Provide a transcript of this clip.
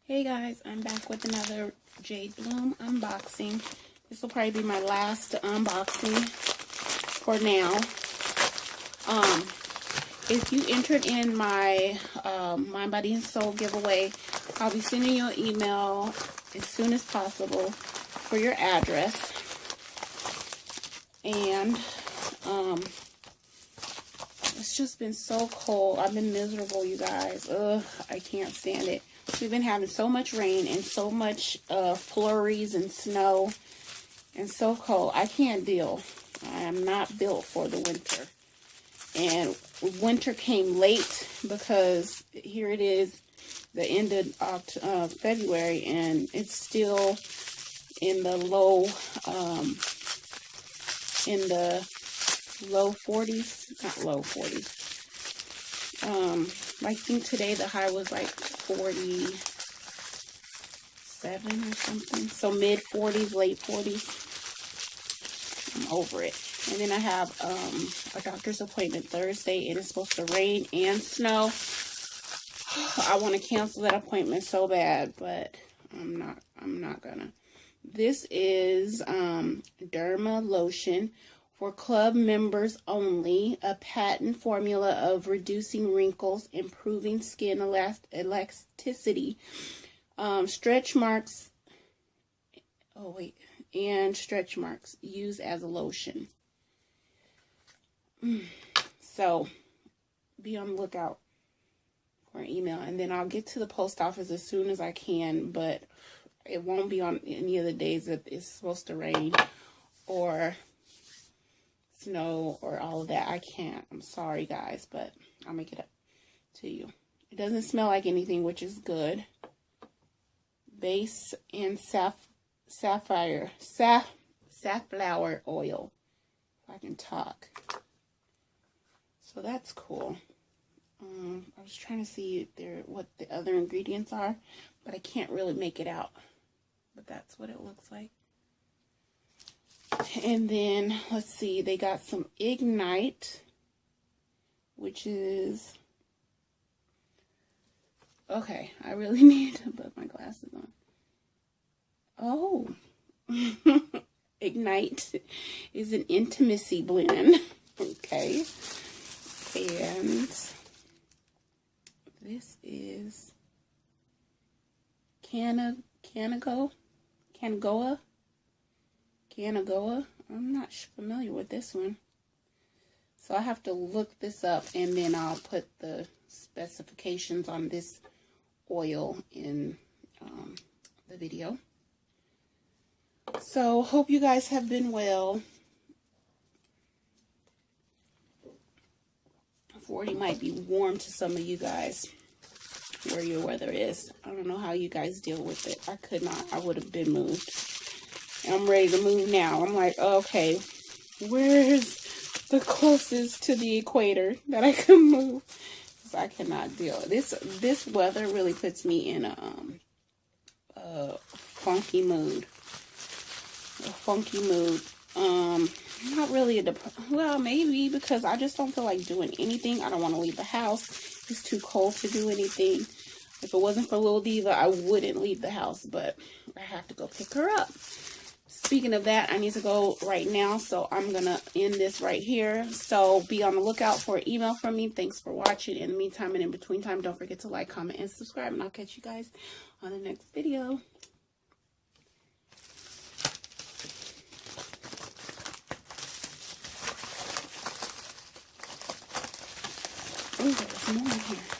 Hey guys, I'm back with another Jade Bloom unboxing. This will probably be my last unboxing for now. If you entered in my Mind, Body, and Soul giveaway, I'll be sending you an email as soon as possible for your address. And it's just been so cold. I've been miserable, you guys. Ugh, I can't stand it. We've been having so much rain and so much flurries and snow and so cold. I can't deal. I am not built for the winter. And winter came late because here it is, the end of February, and it's still in the low 40s, not low 40s. I think today the high was like 47 or something. So mid 40s, late 40s. I'm over it. And then I have a doctor's appointment Thursday. It is supposed to rain and snow. I want to cancel that appointment so bad, but I'm not gonna. This is Derma Lotion for club members only, a patent formula of reducing wrinkles, improving skin elasticity, stretch marks, and stretch marks, used as a lotion. So, be on the lookout for an email, and then I'll get to the post office as soon as I can, but it won't be on any of the days that it's supposed to rain or snow or all of that. I can't. I'm sorry, guys, but I'll make it up to you. It doesn't smell like anything, which is good. Base and safflower oil, if I can talk. So that's cool. I was trying to see what the other ingredients are, but I can't really make it out. But that's what it looks like. And then, let's see, they got some Ignite, which is, okay, I really need to put my glasses on. Oh, Ignite is an intimacy blend, okay, and this is Canagoa. I'm not familiar with this one. So I have to look this up, and then I'll put the specifications on this oil in the video. So hope you guys have been well. 40 might be warm to some of you guys where your weather is. I don't know how you guys deal with it. I could not. I would have been moved. I'm ready to move now. I'm like, okay, where's the closest to the equator that I can move? Because I cannot deal. This weather really puts me in a funky mood. Not really well, maybe because I just don't feel like doing anything. I don't want to leave the house. It's too cold to do anything. If it wasn't for Little Diva, I wouldn't leave the house, but I have to go pick her up. Speaking of that, I need to go right now, so I'm going to end this right here. So be on the lookout for an email from me. Thanks for watching. In the meantime and in between time, don't forget to like, comment, and subscribe, and I'll catch you guys on the next video. Oh, there's more in here.